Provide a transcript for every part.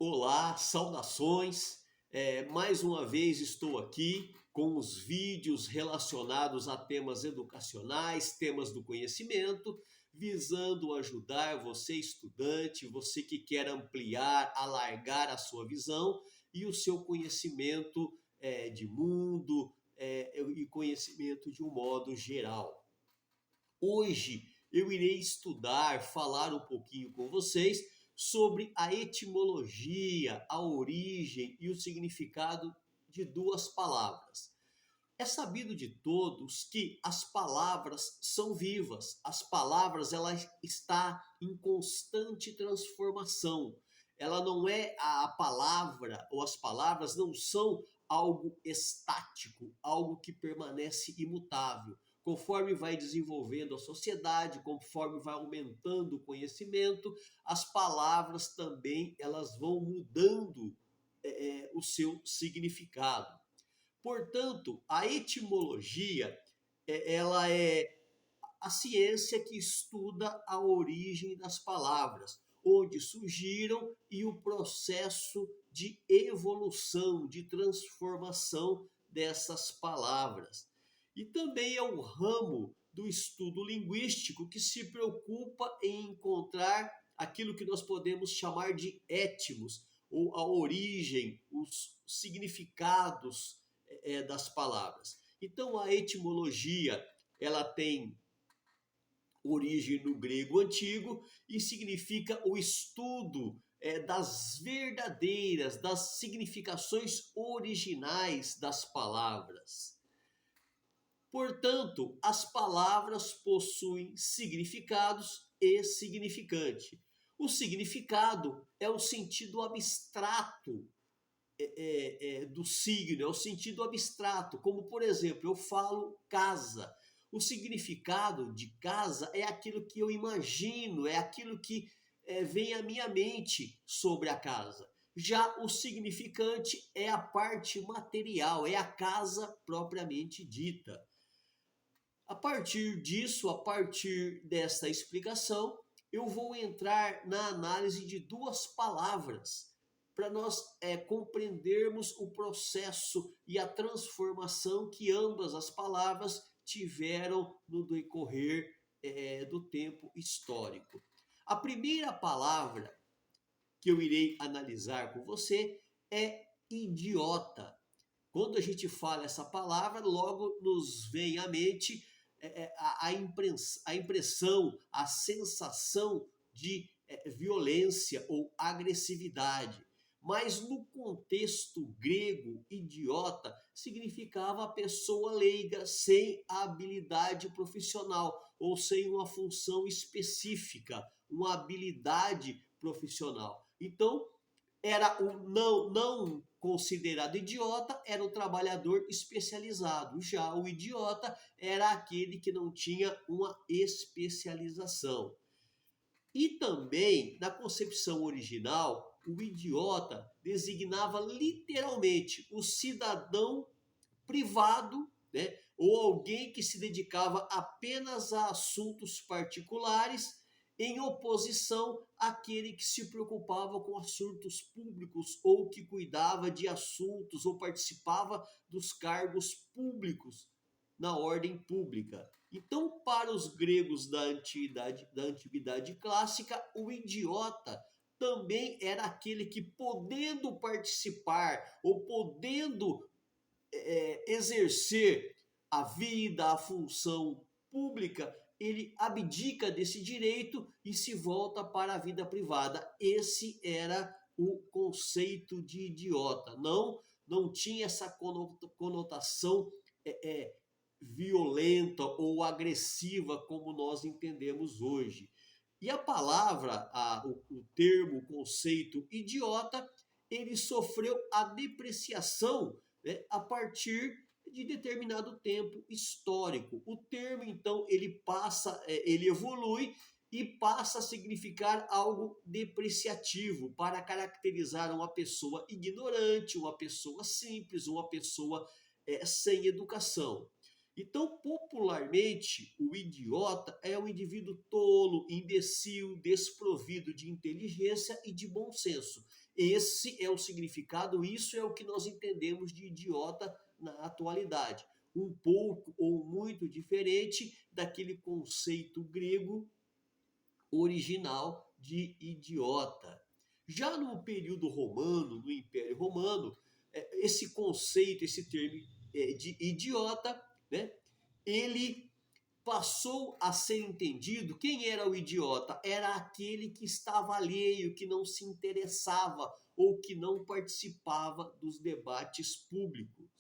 Olá, saudações. Mais uma vez estou aqui com os vídeos relacionados a temas educacionais, temas do conhecimento, visando ajudar você, estudante, você que quer ampliar, alargar a sua visão e o seu conhecimento de mundo e conhecimento de um modo geral. Hoje eu irei estudar, falar um pouquinho com vocês sobre a etimologia, a origem e o significado de duas palavras. É sabido de todos que as palavras são vivas. As palavras ela está em constante transformação. Ela não é a palavra ou as palavras não são algo estático, algo que permanece imutável. Conforme vai desenvolvendo a sociedade, conforme vai aumentando o conhecimento, as palavras também elas vão mudando o seu significado. Portanto, a etimologia ela é a ciência que estuda a origem das palavras, onde surgiram e o processo de evolução, de transformação dessas palavras. E também é um ramo do estudo linguístico que se preocupa em encontrar aquilo que nós podemos chamar de étimos, ou a origem, os significados das palavras. Então, a etimologia ela tem origem no grego antigo e significa o estudo das verdadeiras, das significações originais das palavras. Portanto, as palavras possuem significados e significante. O significado é o sentido abstrato do signo, é o sentido abstrato, como por exemplo, eu falo casa. O significado de casa é aquilo que eu imagino, é aquilo que vem à minha mente sobre a casa. Já o significante é a parte material, é a casa propriamente dita. A partir disso, a partir dessa explicação, eu vou entrar na análise de duas palavras para nós compreendermos o processo e a transformação que ambas as palavras tiveram no decorrer do tempo histórico. A primeira palavra que eu irei analisar com você é idiota. Quando a gente fala essa palavra, logo nos vem à mente a impressão, a sensação de violência ou agressividade. Mas no contexto grego, idiota significava a pessoa leiga sem habilidade profissional ou sem uma função específica, uma habilidade profissional. Então, era o não considerado idiota, era o trabalhador especializado. Já o idiota era aquele que não tinha uma especialização. E também, na concepção original, o idiota designava literalmente o cidadão privado, né, ou alguém que se dedicava apenas a assuntos particulares, em oposição àquele que se preocupava com assuntos públicos ou que cuidava de assuntos ou participava dos cargos públicos na ordem pública. Então, para os gregos da antiguidade clássica, o idiota também era aquele que, podendo participar ou podendo exercer a vida, a função pública, ele abdica desse direito e se volta para a vida privada. Esse era o conceito de idiota. Não tinha essa conotação violenta ou agressiva como nós entendemos hoje. E a palavra, o termo, o conceito idiota, ele sofreu a depreciação, né, a partir de determinado tempo histórico. O termo, então, ele evolui e passa a significar algo depreciativo para caracterizar uma pessoa ignorante, uma pessoa simples, uma pessoa sem educação. Então, popularmente, o idiota é um indivíduo tolo, imbecil, desprovido de inteligência e de bom senso. Esse é o significado, isso é o que nós entendemos de idiota na atualidade. Um pouco ou muito diferente daquele conceito grego original de idiota. Já no período romano, no Império Romano, esse conceito, esse termo de idiota, né, ele passou a ser entendido. Quem era o idiota? Era aquele que estava alheio, que não se interessava ou que não participava dos debates públicos.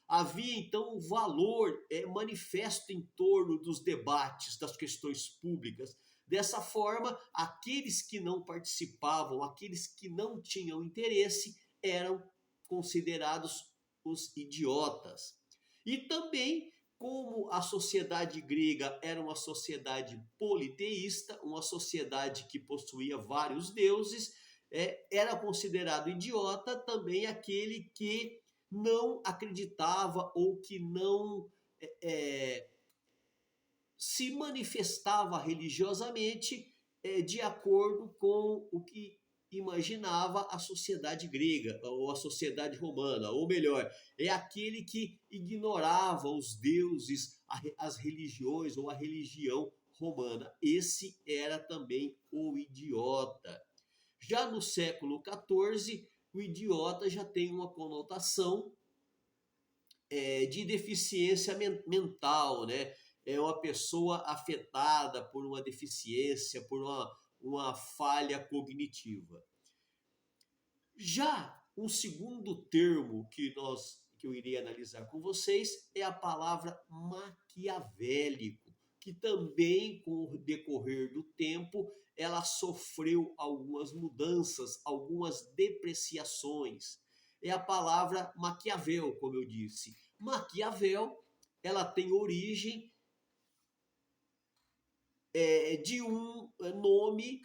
Havia então um valor manifesto em torno dos debates, das questões públicas. Dessa forma, aqueles que não participavam, aqueles que não tinham interesse, eram considerados os idiotas. E também, como a sociedade grega era uma sociedade politeísta, uma sociedade que possuía vários deuses, era considerado idiota também aquele que não acreditava ou que não se manifestava religiosamente de acordo com o que imaginava a sociedade grega ou a sociedade romana, ou melhor, é aquele que ignorava os deuses, as religiões ou a religião romana. Esse era também o idiota. Já no século XIV, o idiota já tem uma conotação de deficiência mental, né? É uma pessoa afetada por uma deficiência, por uma falha cognitiva. Já um segundo termo que eu irei analisar com vocês é a palavra maquiavélico, que também, com o decorrer do tempo, ela sofreu algumas mudanças, algumas depreciações. É a palavra Maquiavel, como eu disse. Maquiavel, ela tem origem de um nome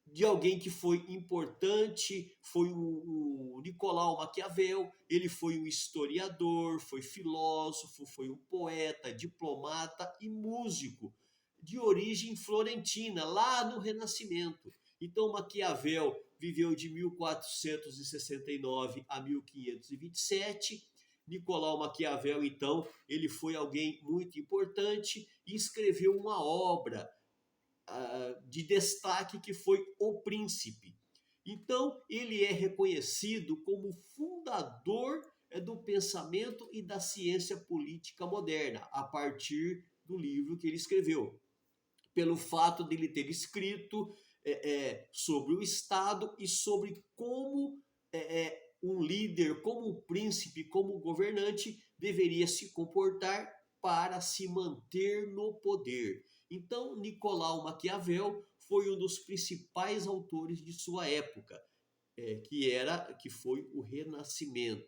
de alguém que foi importante, foi o Nicolau Maquiavel. Ele foi um historiador, foi filósofo, foi um poeta, diplomata e músico de origem florentina, lá no Renascimento. Então Maquiavel viveu de 1469 a 1527. Nicolau Maquiavel, então, ele foi alguém muito importante e escreveu uma obra de destaque que foi O Príncipe. Então, ele é reconhecido como fundador do pensamento e da ciência política moderna, a partir do livro que ele escreveu. Pelo fato de ele ter escrito sobre o Estado e sobre como um líder, como um príncipe, como um governante deveria se comportar para se manter no poder. Então, Nicolau Maquiavel foi um dos principais autores de sua época, que foi o Renascimento.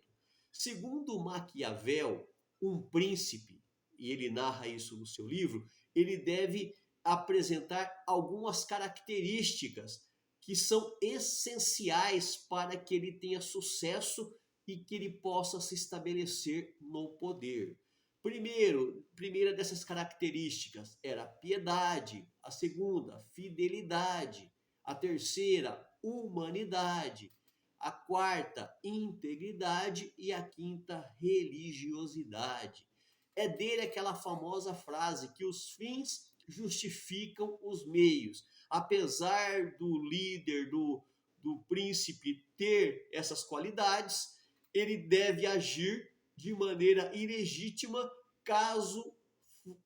Segundo Maquiavel, um príncipe, e ele narra isso no seu livro, ele deve apresentar algumas características que são essenciais para que ele tenha sucesso e que ele possa se estabelecer no poder. Primeira dessas características era piedade, a segunda, fidelidade, a terceira, humanidade, a quarta, integridade e a quinta, religiosidade. É dele aquela famosa frase que os fins justificam os meios. Apesar do líder, do príncipe ter essas qualidades, ele deve agir de maneira ilegítima caso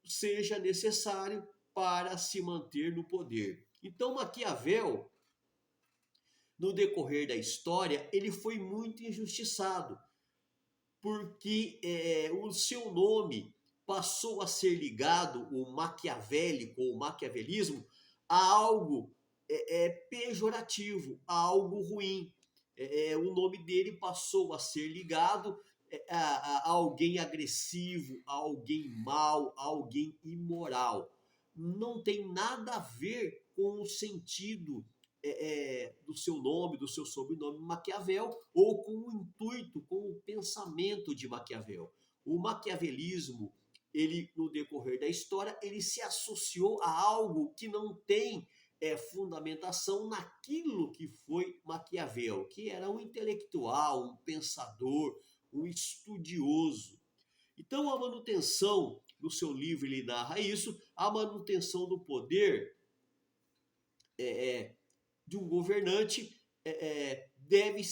seja necessário para se manter no poder. Então, Maquiavel, no decorrer da história, ele foi muito injustiçado, porque o seu nome passou a ser ligado, o maquiavélico ou maquiavelismo, a algo pejorativo, a algo ruim. O nome dele passou a ser ligado a alguém agressivo, a alguém mau, a alguém imoral. Não tem nada a ver com o sentido do seu nome, do seu sobrenome Maquiavel, ou com o intuito, com o pensamento de Maquiavel. O maquiavelismo, ele, no decorrer da história, ele se associou a algo que não tem fundamentação naquilo que foi Maquiavel, que era um intelectual, um pensador, um estudioso. Então, a manutenção, no seu livro ele narra isso, a manutenção do poder de um governante deve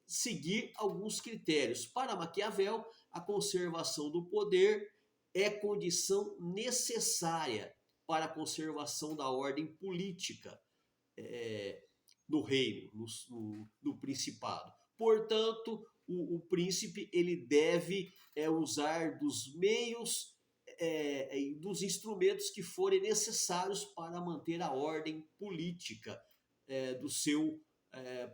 seguir alguns critérios. Para Maquiavel, a conservação do poder é condição necessária para a conservação da ordem política no reino, no principado. Portanto, o príncipe ele deve usar dos meios dos instrumentos que forem necessários para manter a ordem política do seu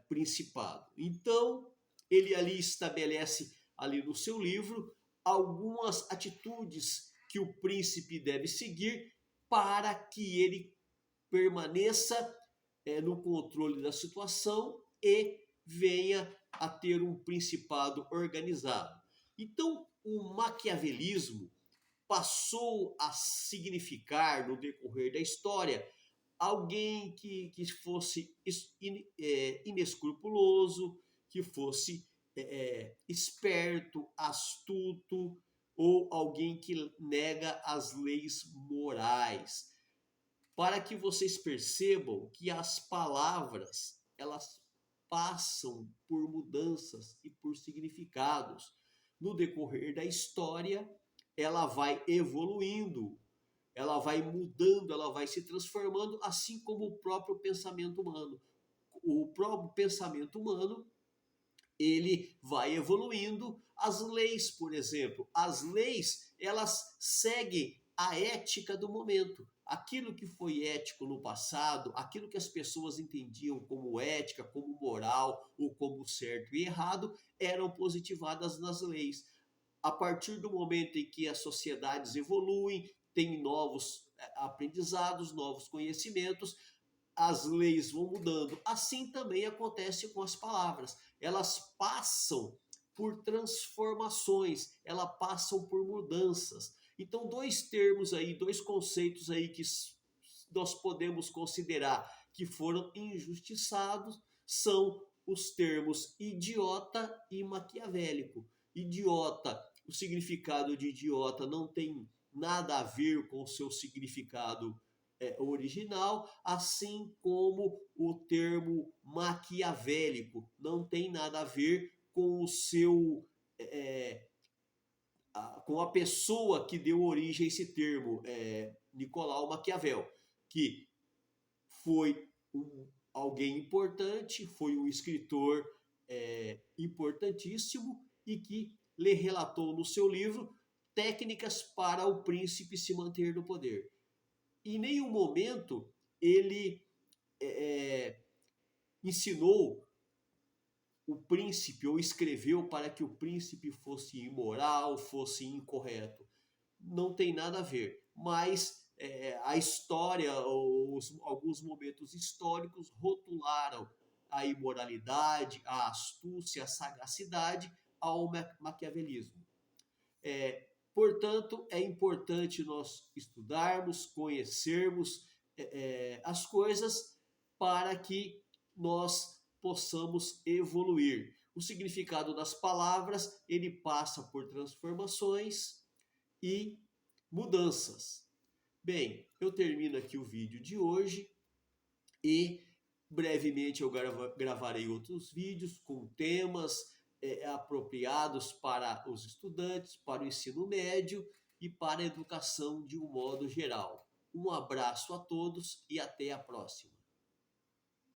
principado. Então, ele ali estabelece ali no seu livro algumas atitudes que o príncipe deve seguir para que ele permaneça no controle da situação e venha a ter um principado organizado. Então, o maquiavelismo passou a significar, no decorrer da história, alguém que fosse inescrupuloso, que fosse esperto, astuto, ou alguém que nega as leis morais. Para que vocês percebam que as palavras, elas passam por mudanças e por significados. No decorrer da história, ela vai evoluindo, ela vai mudando, ela vai se transformando, assim como o próprio pensamento humano. O próprio pensamento humano, ele vai evoluindo. As leis, por exemplo, as leis, elas seguem a ética do momento. Aquilo que foi ético no passado, aquilo que as pessoas entendiam como ética, como moral ou como certo e errado, eram positivadas nas leis. A partir do momento em que as sociedades evoluem, têm novos aprendizados, novos conhecimentos, as leis vão mudando. Assim também acontece com as palavras. Elas passam por transformações, elas passam por mudanças. Então, dois termos aí, dois conceitos aí que nós podemos considerar que foram injustiçados são os termos idiota e maquiavélico. Idiota, o significado de idiota não tem nada a ver com o seu significado original, assim como o termo maquiavélico não tem nada a ver com o seu com a pessoa que deu origem a esse termo, Nicolau Maquiavel, que foi alguém importante, foi um escritor importantíssimo e que lhe relatou no seu livro técnicas para o príncipe se manter no poder. Em nenhum momento ele ensinou o príncipe ou escreveu para que o príncipe fosse imoral, fosse incorreto. Não tem nada a ver, mas a história, alguns momentos históricos rotularam a imoralidade, a astúcia, a sagacidade ao maquiavelismo. Portanto, é importante nós estudarmos, conhecermos as coisas para que nós possamos evoluir. O significado das palavras, ele passa por transformações e mudanças. Bem, eu termino aqui o vídeo de hoje e brevemente eu gravarei outros vídeos com temas apropriados para os estudantes, para o ensino médio e para a educação de um modo geral. Um abraço a todos e até a próxima.